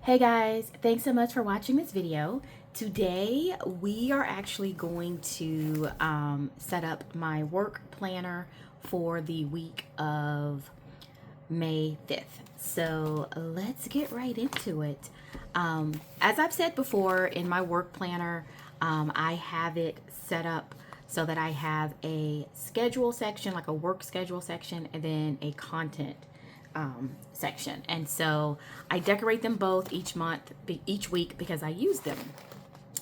Hey guys, thanks so much for watching this video. Today we are actually going to set up my work planner for the week of May 5th. So let's get right into it. As I've said before, in my work planner, I have it set up so that I have a schedule section, like a work schedule section, and then a content section. And so I decorate them both each week, because I use them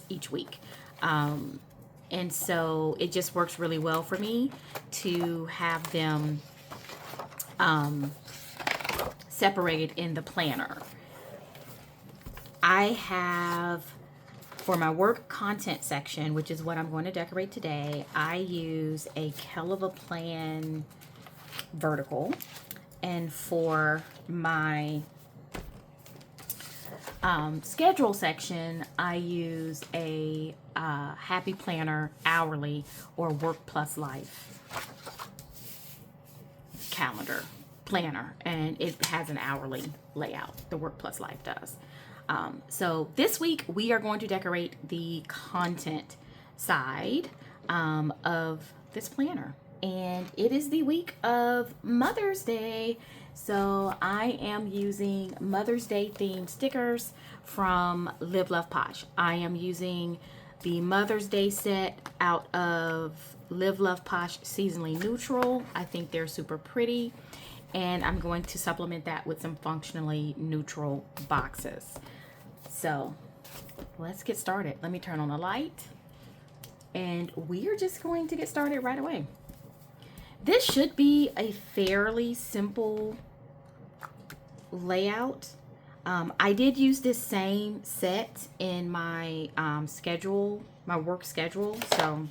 each week. And so it just works really well for me to have them separated in the planner. I have, for my work content section, which is what I'm going to decorate today, I use a Kell of a Plan vertical. And for my schedule section, I use a Happy Planner hourly or Work Plus Life calendar planner, and it has an hourly layout. The Work Plus Life does. So this week we are going to decorate the content side of this planner. And it is the week of Mother's Day, so I am using Mother's Day themed stickers from Live Love Posh. I am using the Mother's Day set out of Live Love Posh Seasonally Neutral. I think they're super pretty, and I'm going to supplement that with some functionally neutral boxes. So let's get started. Let me turn on the light, and we are just going to get started right away. This should be a fairly simple layout. I did use this same set in my schedule, my work schedule. So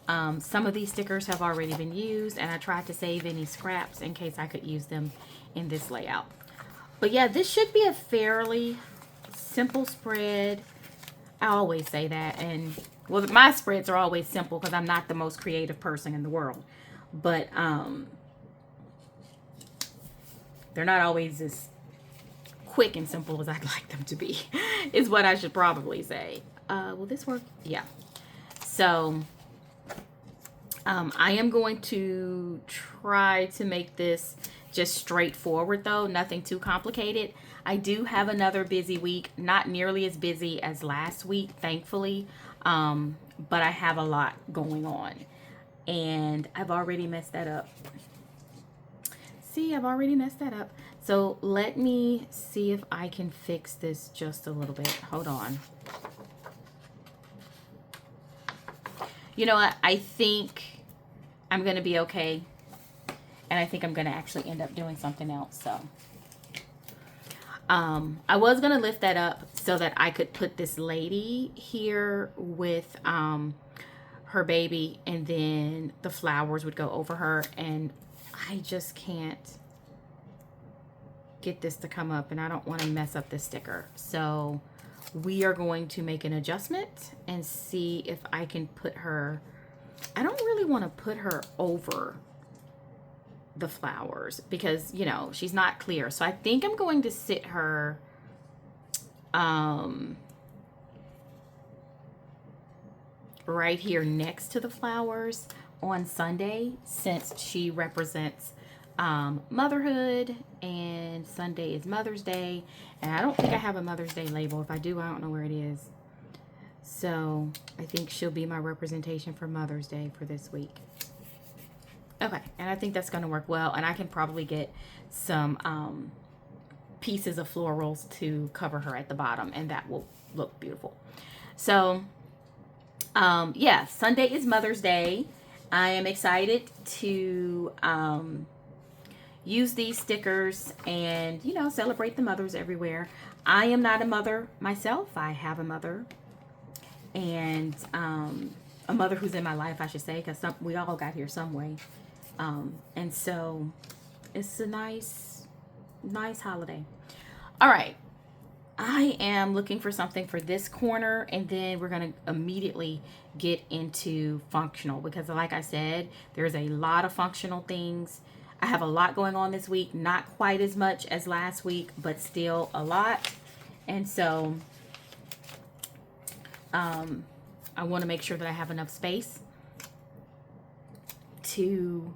some of these stickers have already been used, and I tried to save any scraps in case I could use them in this layout. But yeah, this should be a fairly simple spread. I always say that, and well, my spreads are always simple because I'm not the most creative person in the world. But they're not always as quick and simple as I'd like them to be, is what I should probably say. Will this work? Yeah. So I am going to try to make this just straightforward, though, nothing too complicated. I do have another busy week, not nearly as busy as last week, thankfully. But I have a lot going on, and I've already messed that up. See, I've already messed that up. So let me see if I can fix this just a little bit. Hold on. You know what? I think I'm going to be okay. And I think I'm going to actually end up doing something else. So I was going to lift that up so that I could put this lady here with her baby, and then the flowers would go over her, and I just can't get this to come up, and I don't want to mess up the sticker. So we are going to make an adjustment and see if I can put her, I don't really want to put her over the flowers because, you know, she's not clear. So I think I'm going to sit her right here next to the flowers on Sunday, since she represents motherhood, and Sunday is Mother's Day, and I don't think I have a Mother's Day label. If I do, I don't know where it is. So I think she'll be my representation for Mother's Day for this week. Okay, and I think that's going to work well, and I can probably get some pieces of florals to cover her at the bottom, and that will look beautiful. So, yeah, Sunday is Mother's Day. I am excited to use these stickers and, you know, celebrate the mothers everywhere. I am not a mother myself. I have a mother, and a mother who's in my life, I should say, because we all got here some way. And so it's a nice holiday. All right. I am looking for something for this corner, and then we're going to immediately get into functional, because like I said, there's a lot of functional things I have a lot going on this week, not quite as much as last week, but still a lot. And so I want to make sure that I have enough space to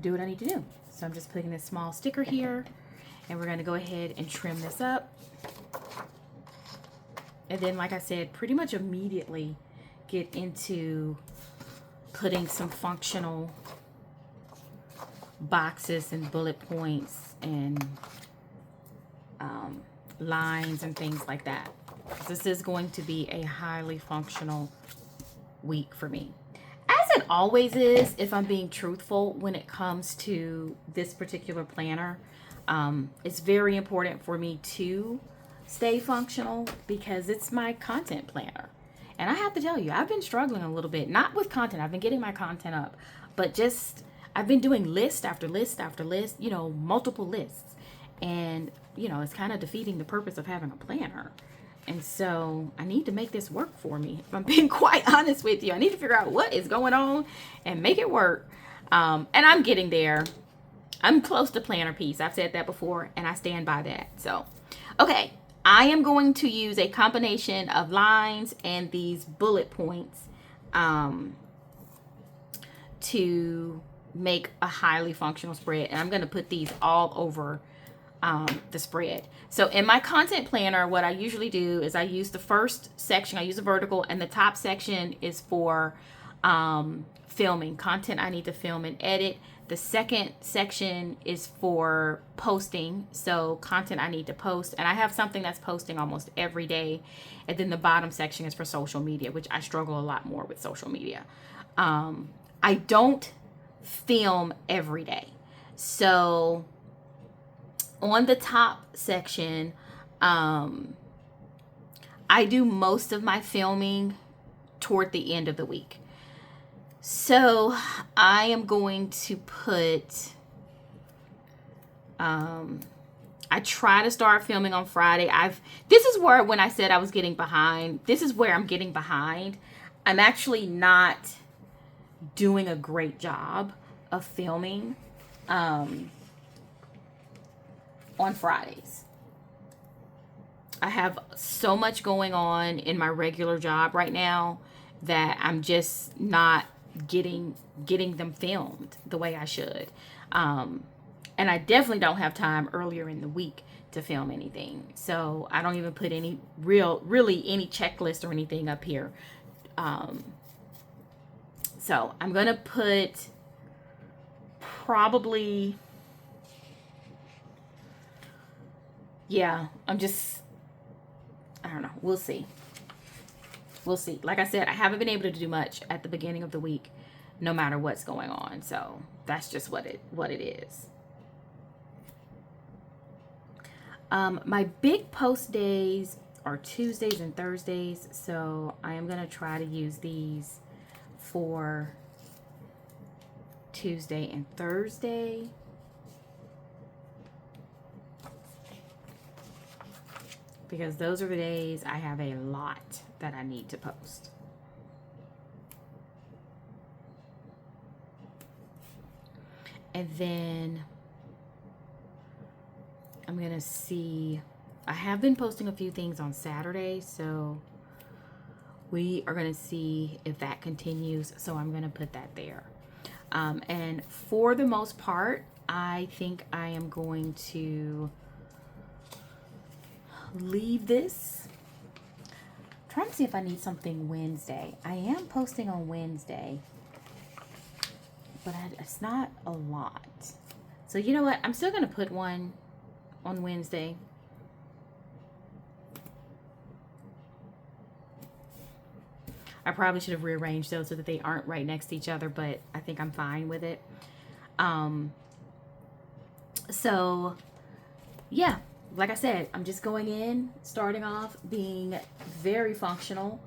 do what I need to do. So I'm just putting this small sticker here, and we're going to go ahead and trim this up. And then, like I said, pretty much immediately get into putting some functional boxes and bullet points and lines and things like that. This is going to be a highly functional week for me. As it always is, if I'm being truthful, when it comes to this particular planner, it's very important for me to stay functional because it's my content planner. And I have to tell you, I've been struggling a little bit, not with content. I've been getting my content up, but just I've been doing list after list after list, you know, multiple lists. And, you know, it's kind of defeating the purpose of having a planner. And so I need to make this work for me. If I'm being quite honest with you, I need to figure out what is going on and make it work. And I'm getting there. I'm close to planner piece. I've said that before, and I stand by that. So, okay. I am going to use a combination of lines and these bullet points to make a highly functional spread. And I'm going to put these all over the spread. So in my content planner, what I usually do is I use the first section, I use a vertical, and the top section is for filming content I need to film and edit. The second section is for posting, so content I need to post, and I have something that's posting almost every day. And then the bottom section is for social media, which I struggle a lot more with social media. I don't film every day, so on the top section, I do most of my filming toward the end of the week. So I am going to put, I try to start filming on Friday. This is where, when I said I was getting behind, this is where I'm getting behind. I'm actually not doing a great job of filming on Fridays. I have so much going on in my regular job right now that I'm just not getting them filmed the way I should. And I definitely don't have time earlier in the week to film anything. So I don't even put any really any checklist or anything up here. So I'm going to put probably, I don't know. We'll see. We'll see. Like I said, I haven't been able to do much at the beginning of the week, no matter what's going on. So that's just what it is. My big post days are Tuesdays and Thursdays, so I am going to try to use these for Tuesday and Thursday. Because those are the days I have a lot that I need to post. And then I'm going to see, I have been posting a few things on Saturday, so we are going to see if that continues. So I'm going to put that there. And for the most part, I think I am going to leave this. I'm trying to see if I need something Wednesday. I am posting on Wednesday, but it's not a lot. So you know what? I'm still going to put one on Wednesday. I probably should have rearranged those so that they aren't right next to each other, but I think I'm fine with it. So yeah, like I said, I'm just going in, starting off being very functional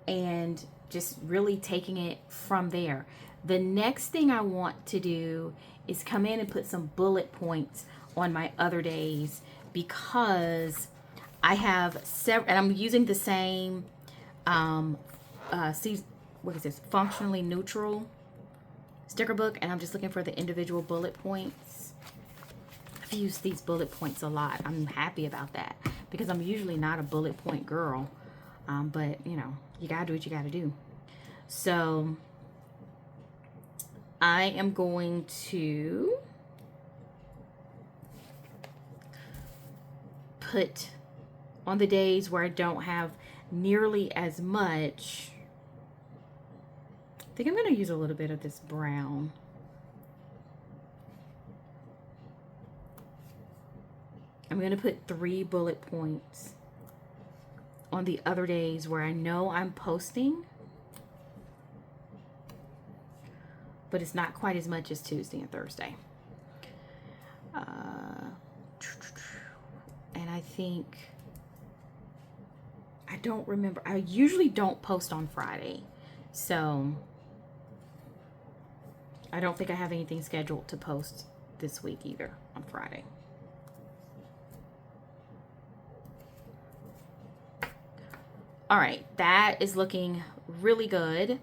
and just really taking it from there. The next thing I want to do is come in and put some bullet points on my other days, because I have several, and I'm using the same, what is this? Functionally neutral sticker book, and I'm just looking for the individual bullet points. I've used these bullet points a lot. I'm happy about that because I'm usually not a bullet point girl. But, you know, you gotta do what you gotta do. So I am going to put on the days where I don't have nearly as much. I think I'm going to use a little bit of this brown. I'm going to put 3 bullet points on the other days where I know I'm posting, but it's not quite as much as Tuesday and Thursday. And I think, I don't remember, I usually don't post on Friday, so I don't think I have anything scheduled to post this week either on Friday. All right, that is looking really good.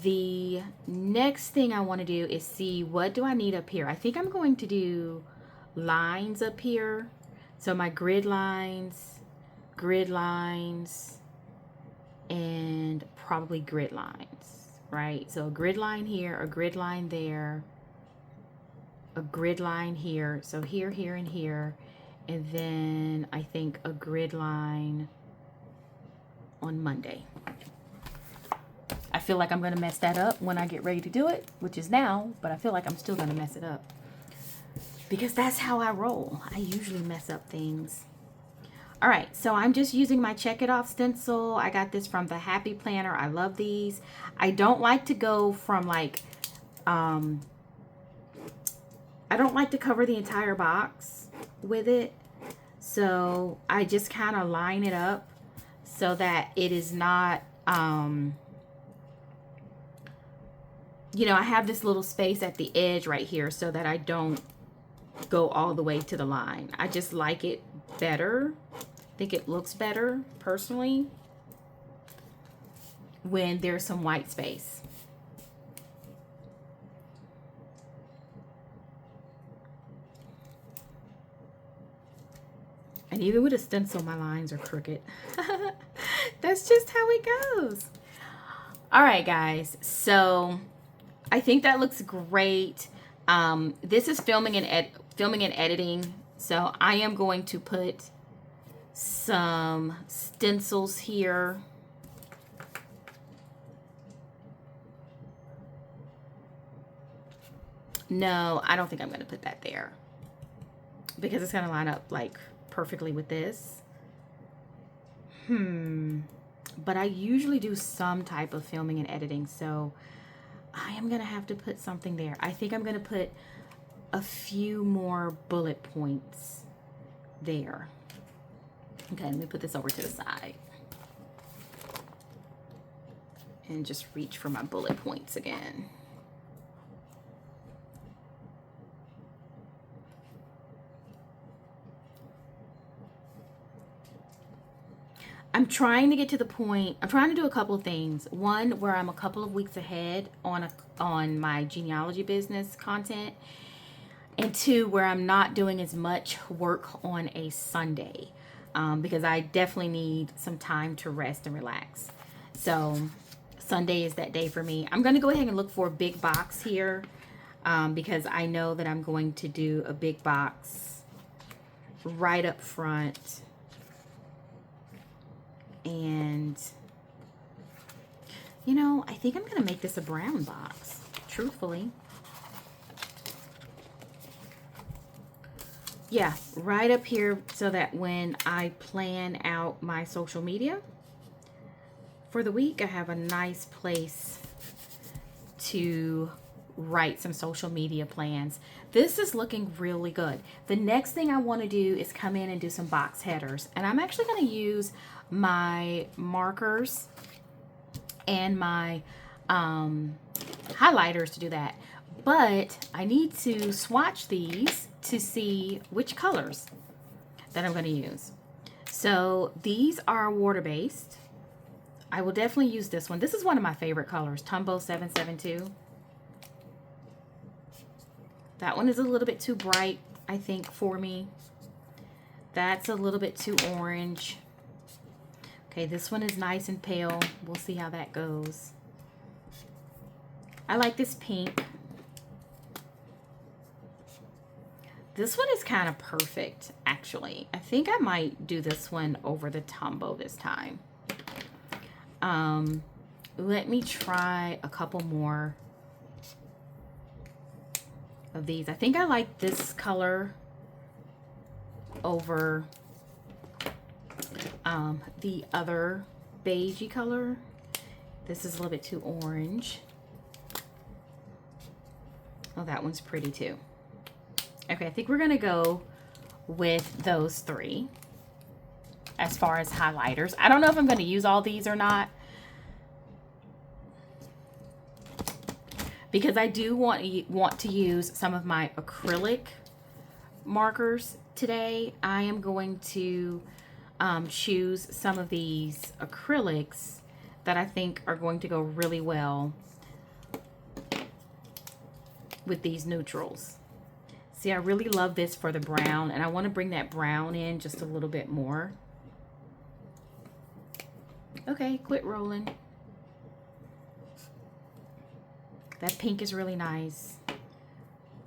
The next thing I want to do is see, what do I need up here? I think I'm going to do lines up here. So my grid lines, and probably grid lines, right? So a grid line here, a grid line there, a grid line here. So here, here, and here. And then I think a grid line on Monday. I feel like I'm going to mess that up when I get ready to do it, which is now, but I feel like I'm still going to mess it up because that's how I roll. I usually mess up things. All right, so I'm just using my Check It Off stencil. I got this from the Happy Planner. I love these. I don't like to go from like, I don't like to cover the entire box with it. So I just kind of line it up so that it is not, you know, I have this little space at the edge right here so that I don't go all the way to the line. I just like it better. I think it looks better personally when there's some white space. And even with a stencil, my lines are crooked. That's just how it goes. All right, guys. So I think that looks great. This is filming and editing. So I am going to put some stencils here. No, I don't think I'm going to put that there because it's going to line up like perfectly with this. But I usually do some type of filming and editing, so I am going to have to put something there. I think I'm going to put a few more bullet points there. Okay, let me put this over to the side and just reach for my bullet points again. I'm trying to get to the point, I'm trying to do a couple of things. One, where I'm a couple of weeks ahead on my genealogy business content. And 2, where I'm not doing as much work on a Sunday. Because I definitely need some time to rest and relax. So Sunday is that day for me. I'm going to go ahead and look for a big box here. Because I know that I'm going to do a big box right up front. And, you know, I think I'm going to make this a brown box, truthfully. Yeah, right up here so that when I plan out my social media for the week, I have a nice place to write some social media plans. This is looking really good. The next thing I want to do is come in and do some box headers. And I'm actually going to use my markers and my highlighters to do that. But I need to swatch these to see which colors that I'm going to use. So these are water-based. I will definitely use this one. This is one of my favorite colors, Tumbo 772. That one is a little bit too bright, I think, for me. That's a little bit too orange. Okay, this one is nice and pale. We'll see how that goes. I like this pink. This one is kind of perfect, actually. I think I might do this one over the Tombow this time. Let me try a couple more of these. I think I like this color over the other beigey color. This is a little bit too orange. Oh, that one's pretty too. Okay, I think we're gonna go with those three as far as highlighters. I don't know if I'm gonna use all these or not, because I do want to use some of my acrylic markers today. I am going to choose some of these acrylics that I think are going to go really well with these neutrals. See, I really love this for the brown, and I want to bring that brown in just a little bit more. Okay, quit rolling. That pink is really nice.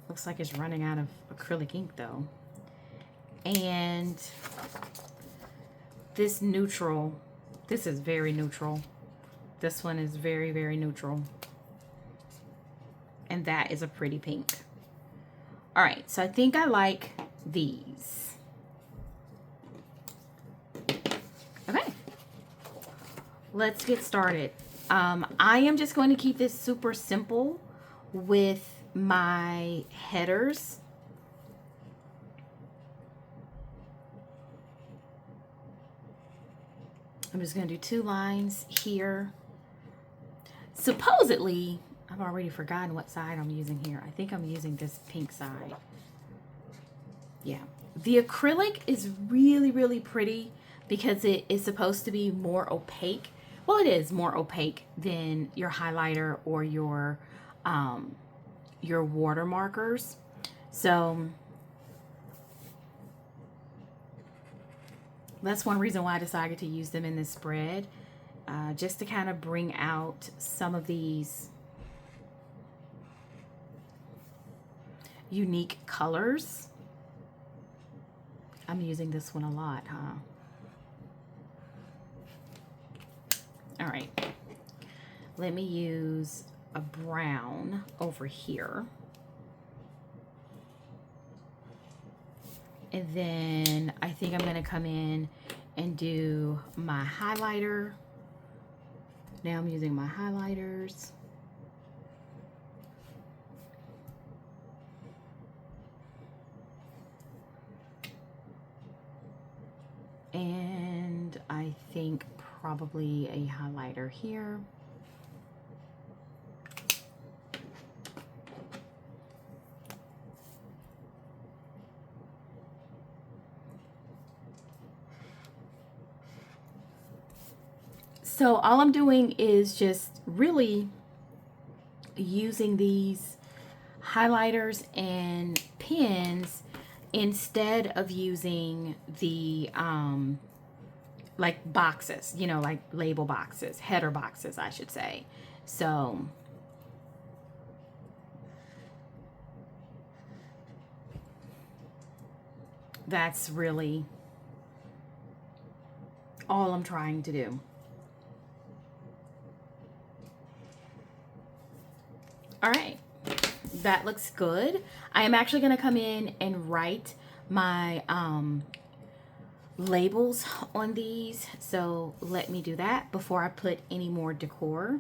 Looks like it's running out of acrylic ink though. And this neutral, this is very neutral. This one is very, very neutral. And that is a pretty pink. All right, so I think I like these. Okay, let's get started. I am just going to keep this super simple with my headers. I'm just going to do 2 lines here. Supposedly, I've already forgotten what side I'm using here. I think I'm using this pink side. Yeah. The acrylic is really, really pretty because it is supposed to be more opaque. Well, it is more opaque than your highlighter or your water markers. So that's one reason why I decided to use them in this spread, just to kind of bring out some of these unique colors. I'm using this one a lot, huh? All right, let me use a brown over here. And then I think I'm gonna come in and do my highlighter. Now I'm using my highlighters. And I think probably a highlighter here. So all I'm doing is just really using these highlighters and pens instead of using the like boxes, you know, like label boxes, header boxes, I should say. So that's really all I'm trying to do. All right, that looks good. I am actually going to come in and write my labels on these, so let me do that before I put any more decor.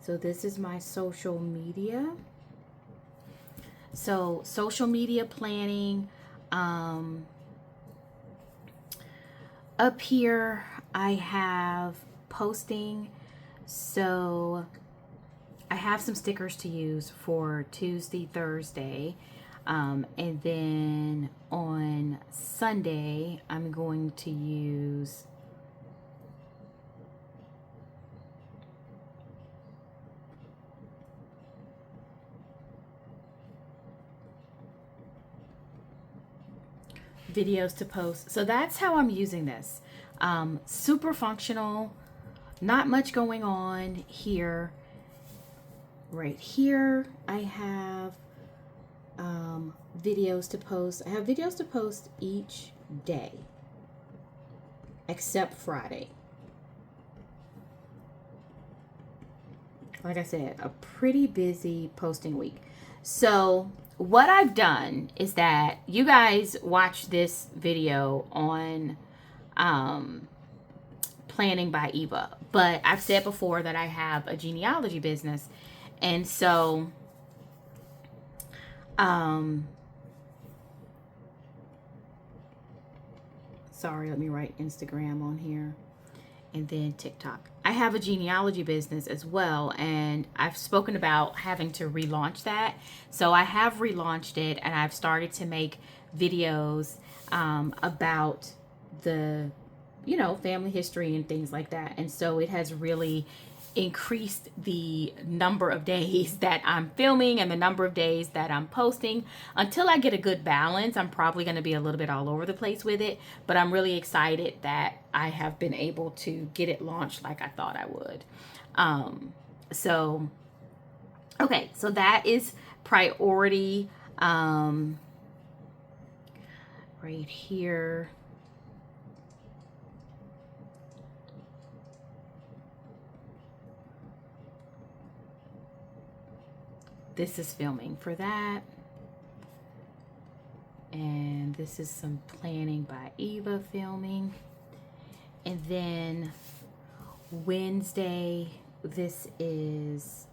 So this is my social media. So social media planning, up here I have posting. So I have some stickers to use for Tuesday, Thursday, and then on Sunday I'm going to use videos to post. So that's how I'm using this. Super functional, not much going on here. Right here, I have videos to post. I have videos to post each day, except Friday. Like I said, a pretty busy posting week. So what I've done is that you guys watch this video on planning by Eva, but I've said before that I have a genealogy business, and so sorry, let me write Instagram on here and then TikTok. I have a genealogy business as well, and I've spoken about having to relaunch that. So I have relaunched it, and I've started to make videos about the, family history and things like that. And so it has really increased the number of days that I'm filming and the number of days that I'm posting. Until I get a good balance, I'm probably going to be a little bit all over the place with it, but I'm really excited that I have been able to get it launched like I thought I would. Okay, so that is priority right here. This is filming for that. And this is some planning by Eva filming. And then Wednesday, this is,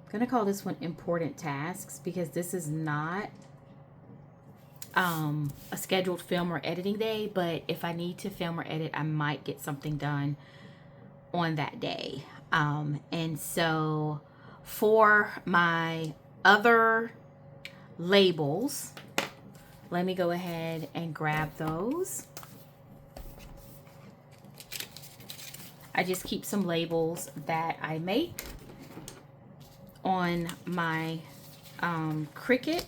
I'm gonna call this one important tasks, because this is not a scheduled film or editing day, but if I need to film or edit, I might get something done on that day. And so for my other labels, let me go ahead and grab those. I just keep some labels that I make on my Cricut.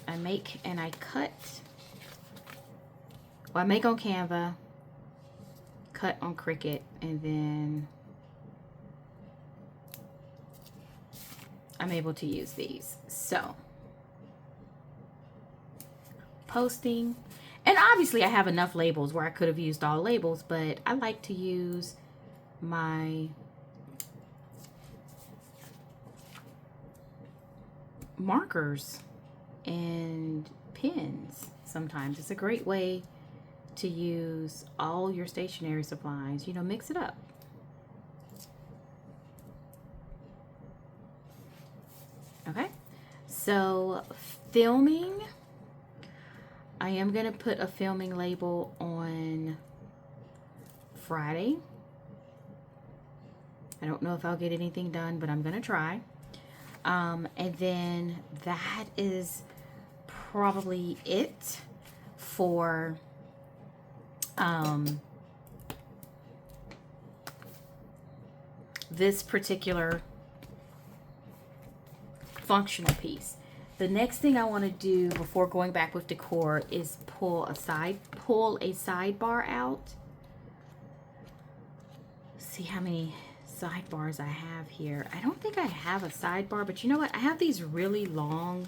I make and I cut. Well, I make on Canva, cut on Cricut, and then I'm able to use these. So posting, and obviously I have enough labels where I could have used all labels, but I like to use my markers and pens. Sometimes it's a great way to use all your stationery supplies, mix it up. Okay, so filming, I am going to put a filming label on Friday. I don't know if I'll get anything done, but I'm going to try. And then that is probably it for this particular functional piece. The next thing I want to do before going back with decor is pull a sidebar out. See how many sidebars I have here. I don't think I have a sidebar, but you know what? I have these really long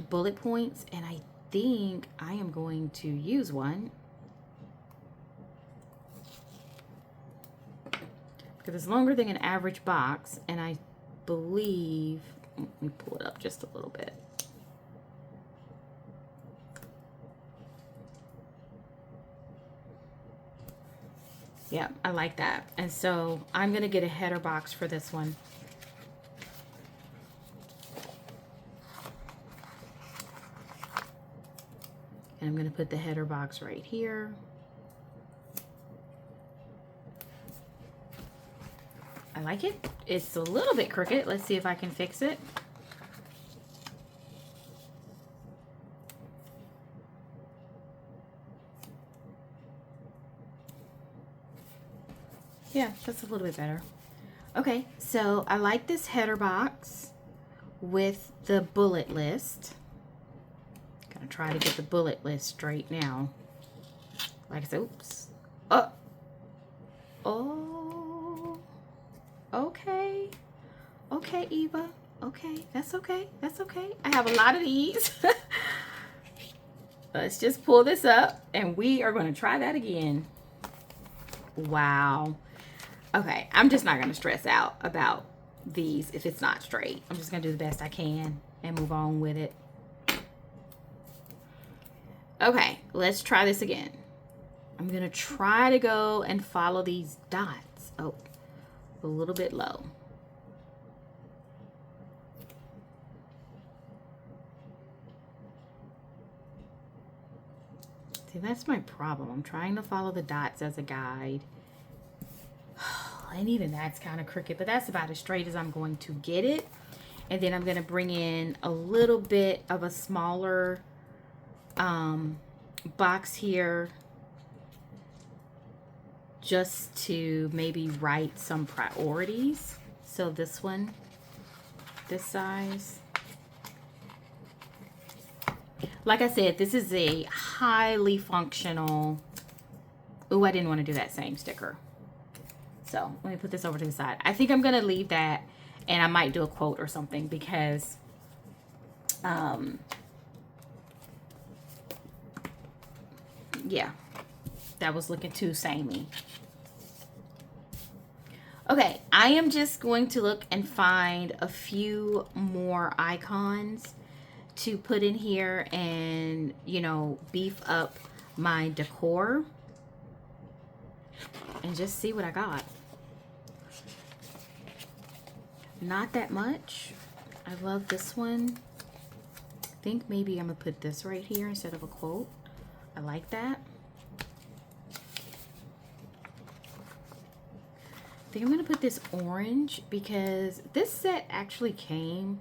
bullet points, and I think I am going to use one. Because it's longer than an average box, and I believe, let me pull it up just a little bit. Yeah, I like that. And so I'm going to get a header box for this one. And I'm going to put the header box right here. I like it. It's a little bit crooked. Let's see if I can fix it. Yeah, that's a little bit better. Okay, so I like this header box with the bullet list. Gonna try to get the bullet list straight now. Like I said, oops. Oh. Okay. Okay, Eva. Okay, that's okay. That's okay. I have a lot of these. Let's just pull this up and we are going to try that again. Wow. Okay, I'm just not going to stress out about these if it's not straight. I'm just going to do the best I can and move on with it. Okay, let's try this again. I'm going to try to go and follow these dots. Oh, a little bit low. See, that's my problem. I'm trying to follow the dots as a guide. And even that's kind of crooked, but that's about as straight as I'm going to get it. And then I'm going to bring in a little bit of a smaller box here just to maybe write some priorities. So this one, this size. Like I said, this is a highly functional. Oh, I didn't want to do that same sticker. So let me put this over to the side. I think I'm going to leave that, and I might do a quote or something because yeah, that was looking too samey. Okay, I am just going to look and find a few more icons to put in here and, you know, beef up my decor and just see what I got. Not that much. I love this one. I think maybe I'm gonna put this right here instead of a quote. I like that. I think I'm gonna put this orange because this set actually came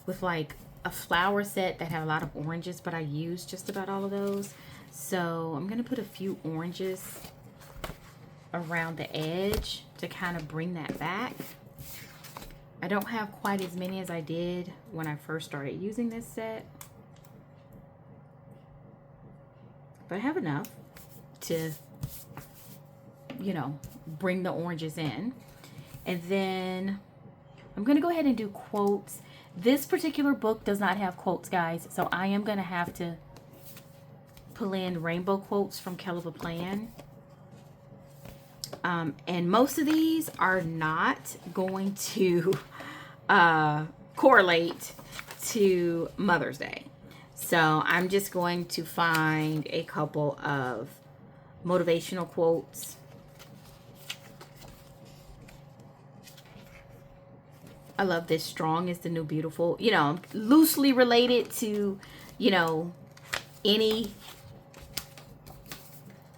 with like a flower set that had a lot of oranges, but I used just about all of those. So I'm gonna put a few oranges around the edge to kind of bring that back. I don't have quite as many as I did when I first started using this set, but I have enough to, you know, bring the oranges in. And then I'm gonna go ahead and do quotes. This particular book does not have quotes, guys, so I am gonna have to pull in rainbow quotes from Kell of a Plan. And most of these are not going to correlate to Mother's Day. So I'm just going to find a couple of motivational quotes. I love this. Strong is the new beautiful. You know, loosely related to, you know, any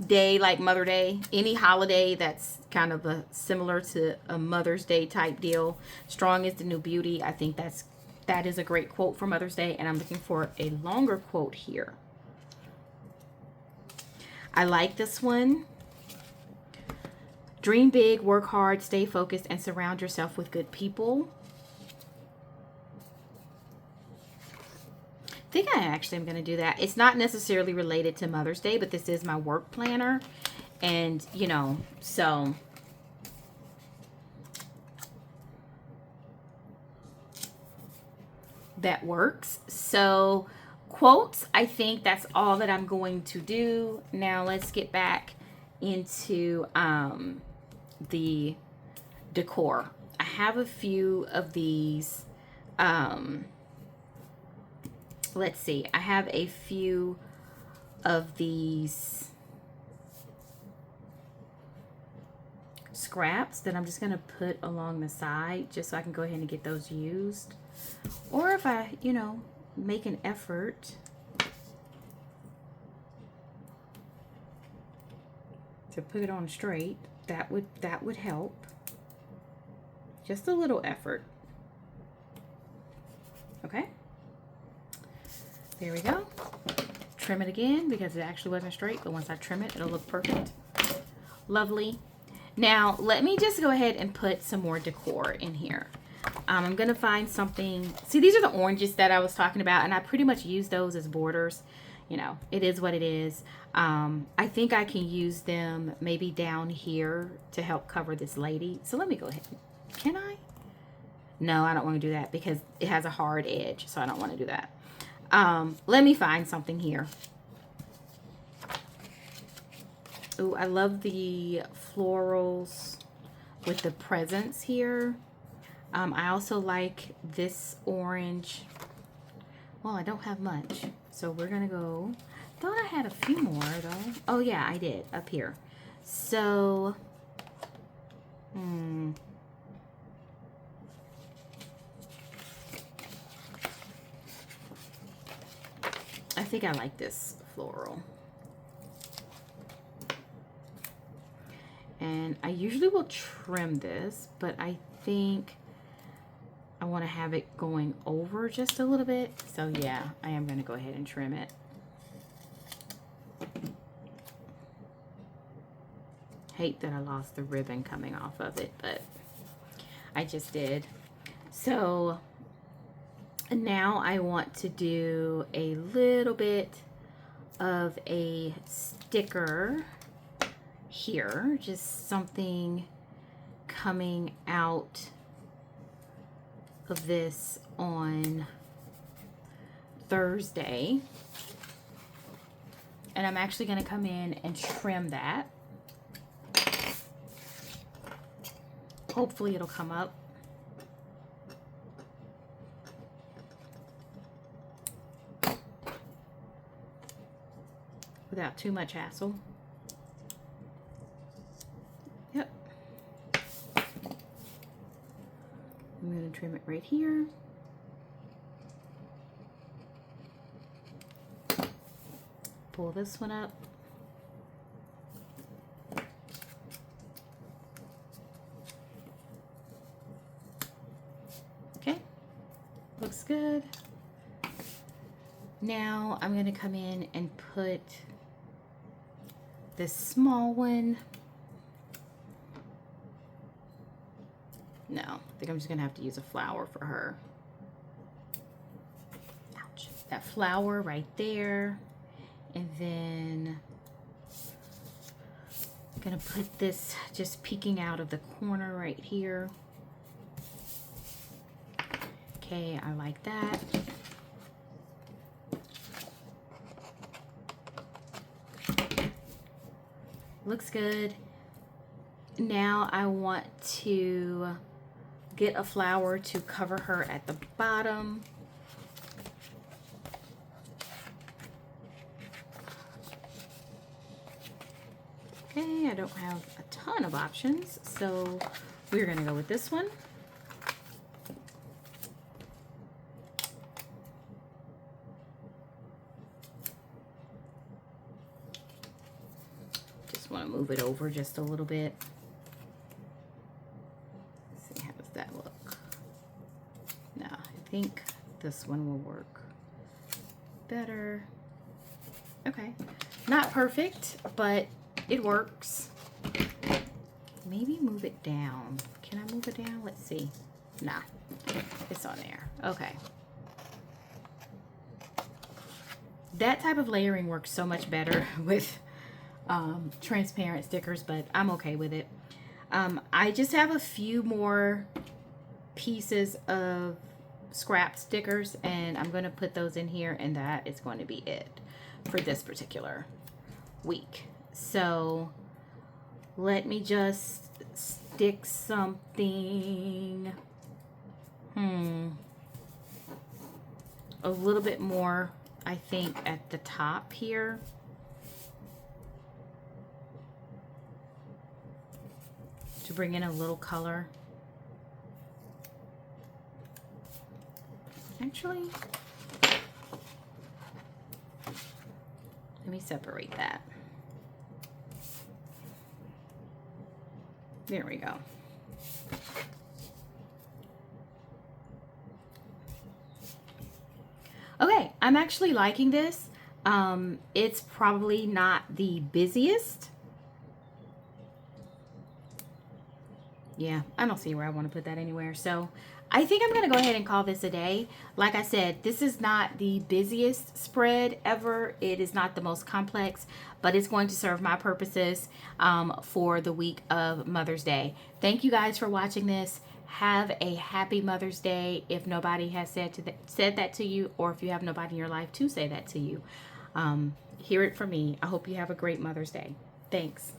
day like Mother Day, any holiday that's kind of a similar to a Mother's Day type deal. Strong is the new beauty. I think that is a great quote for Mother's Day, and I'm looking for a longer quote here. I like this one. Dream big, work hard, stay focused, and surround yourself with good people. I think I actually am going to do that. It's not necessarily related to Mother's Day, but this is my work planner. And, you know, so that works. So quotes, I think that's all that I'm going to do. Now let's get back into the decor. I have a few of these. Let's see. I have a few of these scraps that I'm just going to put along the side just so I can go ahead and get those used. Or if I, you know, make an effort to put it on straight, that would help. Just a little effort. Okay. There we go. Trim it again because it actually wasn't straight, but once I trim it, it'll look perfect. Lovely. Now, let me just go ahead and put some more decor in here. I'm going to find something. See, these are the oranges that I was talking about, and I pretty much use those as borders. You know, it is what it is. I think I can use them maybe down here to help cover this lady. So let me go ahead. Can I? No, I don't want to do that because it has a hard edge, so I don't want to do that. Let me find something here. Oh, I love the florals with the presents here. I also like this orange. Well, I don't have much, so we're gonna go. Thought I had a few more though. Oh yeah, I did up here. So, I think I like this floral. And I usually will trim this, but I think I want to have it going over just a little bit. So yeah, I am going to go ahead and trim it. Hate that I lost the ribbon coming off of it, but I just did. So now I want to do a little bit of a sticker here, just something coming out of this on Thursday, and I'm actually going to come in and trim that. Hopefully it'll come up. Without too much hassle. Yep. I'm going to trim it right here. Pull this one up. Okay. Looks good. Now I'm going to come in and put this small one. No, I think I'm just gonna have to use a flower for her. Ouch. That flower right there. And then I'm gonna put this just peeking out of the corner right here. Okay, I like that. Looks good. Now I want to get a flower to cover her at the bottom. Okay, I don't have a ton of options, so we're gonna go with this one. Just want to move it over just a little bit. Let's see, how does that look? No, I think this one will work better. Okay, not perfect, but it works. Maybe move it down. Can I move it down? Let's see. Nah, it's on there. Okay. That type of layering works so much better with transparent stickers, but I'm okay with it. I just have a few more pieces of scrap stickers, and I'm going to put those in here, and that is going to be it for this particular week. So let me just stick something a little bit more, I think, at the top here. To bring in a little color. Actually, let me separate that. There we go. Okay, I'm actually liking this. It's probably not the busiest, Yeah, I don't see where I want to put that anywhere. So I think I'm going to go ahead and call this a day. Like I said, this is not the busiest spread ever. It is not the most complex, but it's going to serve my purposes for the week of Mother's Day. Thank you guys for watching this. Have a happy Mother's Day if nobody has said that to you, or if you have nobody in your life to say that to you. Hear it from me. I hope you have a great Mother's Day. Thanks.